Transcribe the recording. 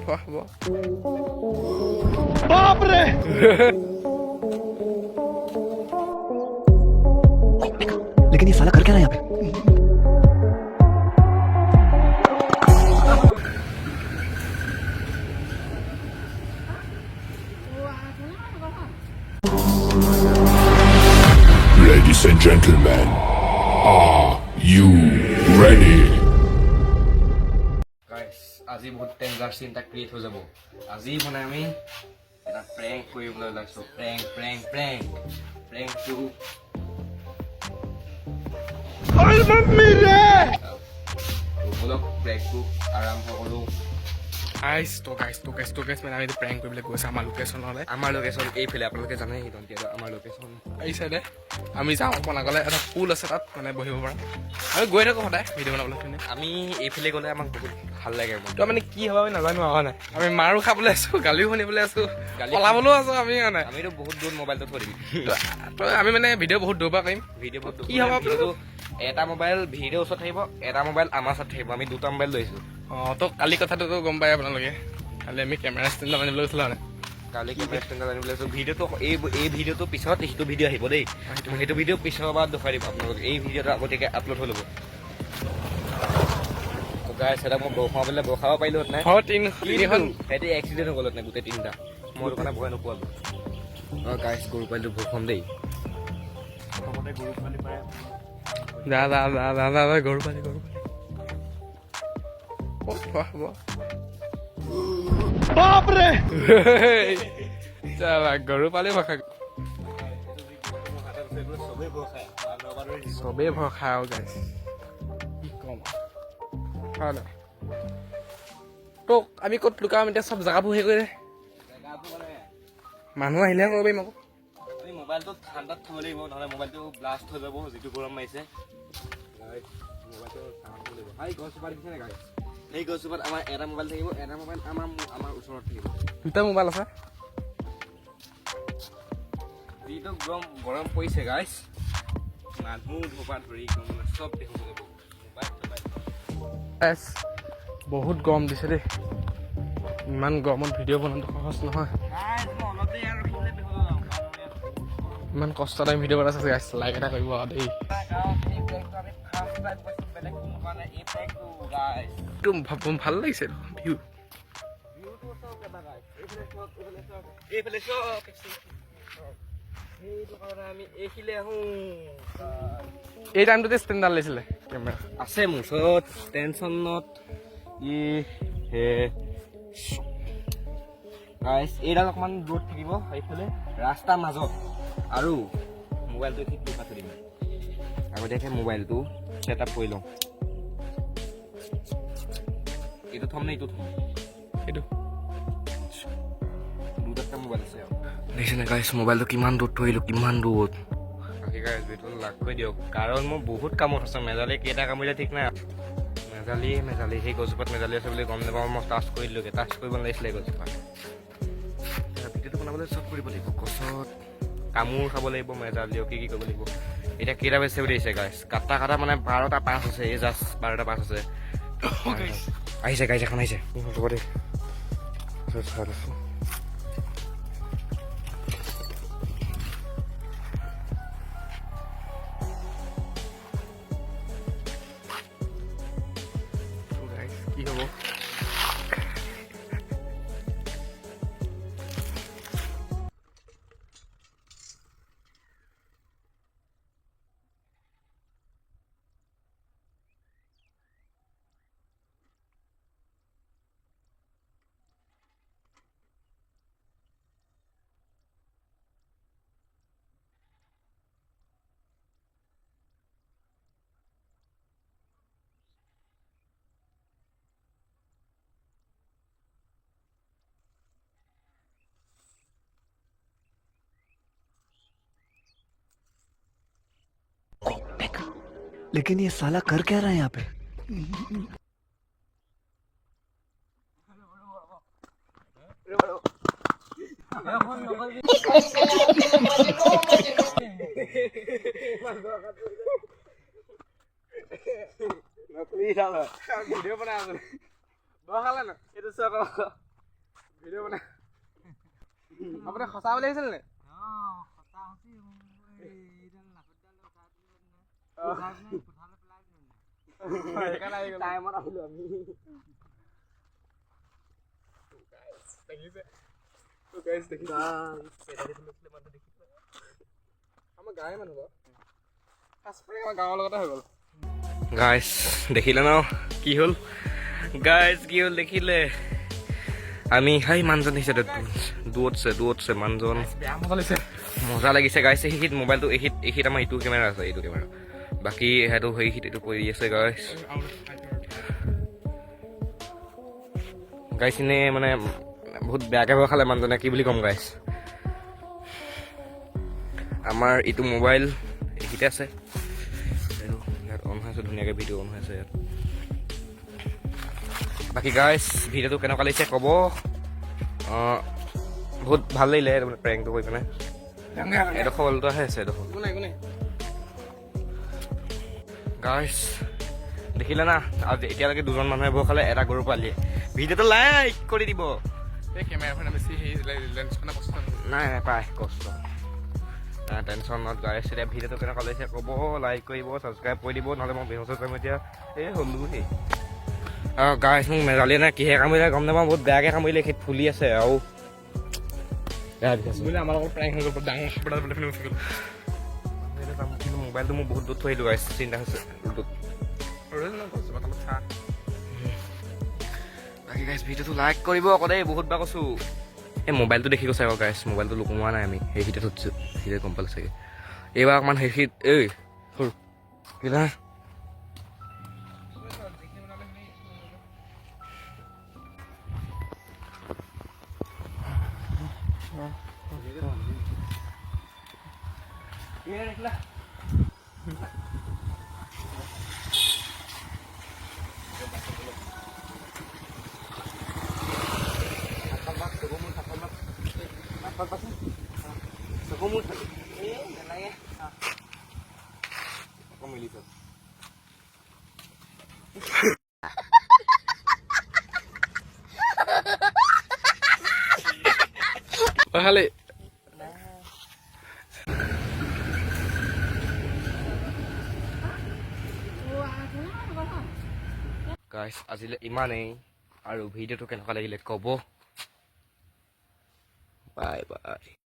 वाह वाह बाप रे लेकिन ये साला कर क्या रहा है यहाँ पे? Ladies and gentlemen, are you ready? Guys, আজি বহুত ডেঞ্জাৰ চিন এটা ক্ৰিয়েট হৈ যাব। আজি মানে আমি এটা প্ৰেংক কৰিবলৈ ওলাইছোঁ। প্ৰেংকটো বলক প্ৰেংকটো আৰম্ভ কৰোঁ। গাইছ মানে আমি প্ৰেংক কৰিবলৈ গৈছোঁ আমাৰ লোকেশ্যনলৈ। আমাৰ লোকেশ্যন এইফালে, আপোনালোকে জানে আমাৰ লোকেশ্যন এই চাইডে আমি যাওঁ অকণ আগলৈ এটা পুল আছে তাত মানে বহিব পৰা। আমি গৈ থাকোঁ সদায় ভিডিঅ' বনাবলৈ ধুনীয়া। আমি এইফালে গ'লে আমাক বহুত ভাল লাগে। তো মানে কি হ'ব আমি নাজানো হোৱা নাই। আমি মাৰো খাবলৈ আছোঁ, গালিও শুনিবলৈ আছোঁ, পলাবলৈও আছোঁ আমি মানে। আমিতো বহুত দূৰ মোবাইলটো থৈ দিম। তো আমি মানে ভিডিঅ' বহুত দূৰৰ পৰা কৰিম। ভিডিঅ' বহুত কি হ'ব ভিডিঅ'টো এটা মোবাইল ভিডিঅ' ওচৰত থাকিব, এটা মোবাইল আমাৰ ওচৰত থাকিব। আমি দুটা মোবাইল লৈছোঁ। অঁ তো কালি কথাটোতো গম পায় আপোনালোকে। কালি আমি কেমেৰা ষ্টেণ্ড আনিবলৈ গৈছিলোঁ মানে। কালি কেমেৰা ষ্টেণ্ড আনিবলৈ লৈছোঁ। ভিডিঅ'টো এই ভিডিঅ'টো পিছত সেইটো ভিডিঅ' আহিব দেই। সেইটো ভিডিঅ' পিছৰ পৰা দেখুৱাই দিব আপোনালোকে। এই ভিডিঅ'টো আগতীয়াকৈ আপলোড হৈ ল'ব। গাইছ এটা মই বৰষাব পাৰিলোঁ নাই। তিনিখন সিহঁতি এক্সিডেণ্ট হৈ গ'ল নাই গোটেই তিনিটা। মই দোকানে ভয় নোপোৱালোঁ। অঁ গাইছ গৰু পোৱালিটো ভৰষাম দেই। প্ৰথমতে গৰু পোৱালি পাৰে যা গৰু পালি বাপ ৰে গৰু পালি ভৰসা চবেই ভৰসা আৰু গাইছ কি ক'ম হয় নাই। তোক আমি ক'ত লুকাম এতিয়া চব জেগাবোৰ হেৰি কৰি মানুহ আহিলেহে কৰিব পাৰিম আকৌ। আমি মোবাইলটো ঠাণ্ডাত থ'ব লাগিব, নহ'লে মোবাইলটো ব্লাষ্ট হৈ যাব। যিটো গৰম মাৰিছে মোবাইলটো ঠাণ্ডা থ'ব লাগিব। এই গছজোপা দেখিছে নাই গাইছ? সেই গছজোপাত আমাৰ এটা মোবাইল থাকিব, এটা মোবাইল আমাৰ ওচৰত থাকিব। দুটা মোবাইল আছে। যিটো গৰম পৰিছে গাইছ, মানুহ ধোপা ধৰি চব দেখিব লাগিব। বহুত গৰম দিছে দেই। ইমান গৰমত ভিডিঅ' বনোৱাটো সহজ নহয়। ইমান কষ্টত আমি ভিডিঅ' বনাইছোঁ গাইছ। লাইক এটা কৰিব আৰু দেই। ভাল লাগিছে ভিউ। এই টাইমটোতে ষ্টেণ্ডাৰ্ড লৈছিলে কেমেৰা আছে মোৰ ওচৰত টেনশ্যনত। এইডাল অকণমান দূৰত থাকিব এইফালে ৰাস্তাৰ মাজত। আৰু মোবাইলটো ঠিক লুকাই থৈ দিম। আগতীয়াকৈ মোবাইলটো ছেট আপ কৰি লওঁ। এইটো থ'ম নে এইটো থ'ম? এইটো দুটাটা মোবাইল আছে। দেখিছেনে গাইছ মোবাইলটো কিমান দূৰত থৈ আহিলোঁ, কিমান দূৰত। গাইছ ভিডিঅ'টো লাগ কৰি দিয়ক, কাৰণ মোৰ বহুত কামত আছে। মেজালি কেইটা কামুৰিলে ঠিক নাই। মেজালি সেই গছজোপাত মেজালি আছে বুলি গম নাপাওঁ। মই টাচ কৰি দিলোঁগৈ। টাচ কৰিব নালাগিছিলে গছজোপাত। ভিডিঅ'টো বনাবলৈ চব কৰিব লাগিব। গছত কামোৰ খাব লাগিব, মেজালিও কি কৰিব লাগিব। এতিয়া কেইটা বাজিছে বুলি আহিছে গাইছ? কাটা মানে 12টা 5 হৈছে। এই জাষ্ট 12টা 5 হৈছে। আহিছে গাইছ, এখন আহিছে। হ'ব দেই চাই আছোঁ। কি হ'ব लेकिन ये साला कर क्या रहा है यहाँ पे? ভিডিঅ' বনাই আছো। বহালে ন এইটো চক ভিডিঅ' বনাই আপুনি সঁচা বুলি আহিছিল নে টাইমত আহিলো আমি আমাৰ গাঁৱৰ মানুহ বাৰু আমাৰ গাঁৱৰ লগতে হৈ গ'ল গাইজ দেখিলে ন কি হ'ল গাইজ কি হ'ল দেখিলে আমি সেই মানুহজন দেখিছে দূৰতছে মানুহজন বেয়া মজা লাগিছে মজা লাগিছে গাইজ এইখিত মোবাইলটো এইখিত আমাৰ ইটো কেমেৰা আছে এইটো কেমেৰা বাকী সেইটো সেইখিত এইটো কৰি আছে গাইজ গাইজ এনে মানে বহুত বেয়াকৈ ভয় খালে মানুহজনে কি বুলি ক'ম গাইজ আমাৰ এইটো মোবাইল এইখিতে আছে ইয়াত অন হৈ আছে ধুনীয়াকৈ ভিডিঅ' অন হৈ আছে ইয়াত বাকী গাইজ ভিডিঅ'টো কেনেকুৱা লাগিছে ক'ব বহুত ভাল লাগিলে প্ৰেংকটো কৰি পিনে এডোখৰ অলটো আহে আছে এডোখৰ গাইজ দেখিলে না আজি এতিয়ালৈকে দুজন মানুহে ভয় খালে এটা গৰু পোৱালিয়ে ভিডিঅ'টো লাইক কৰি দিব এই কেমেৰাখন বেছি সেই লেন্সখনে কষ্ট নাই পায় কষ্ট টেনশ্যন নট গাইজ এতিয়া ভিডিঅ'টো কেনেকুৱা লাগিছে ক'ব লাইক কৰিব ছাবস্ক্ৰাইব কৰি দিব নহ'লে মই বেহুচ যাম এতিয়া এই হ'লো সেই গাইজ মোক মেজালিয়ে নাই কিহে কামুৰিলে গম নাপাওঁ বহুত বেয়াকৈ কামুৰিলে সেই ফুলি আছে আৰু বেয়া বিষাইছে বোলে আমাৰ লগত প্ৰেংক হৈ গ'ল ডাঙৰ কিন্তু মোবাইলটো মোৰ বহুত দূৰত থৈ আহিলোঁ গাইজ চিন্তা হৈছে বাকী গাইজ ভিডিঅ'টো লাইক কৰিব আকৌ দেই বহুত বাৰ কৈছোঁ এই মোবাইলটো দেখি গৈছে আকৌ গাইজ মোবাইলটো লুকুমোৱা নাই আমি সেইখিতে থৈছোঁ সেইখিতে গম পালে চাগে এইবাৰ অকণমান সেইখিত এই সৰু কিলা খালি গাইজ আজিলৈ ইমানেই আৰু ভিডিঅ'টো কেনেকুৱা লাগিলে ক'ব বাই বাই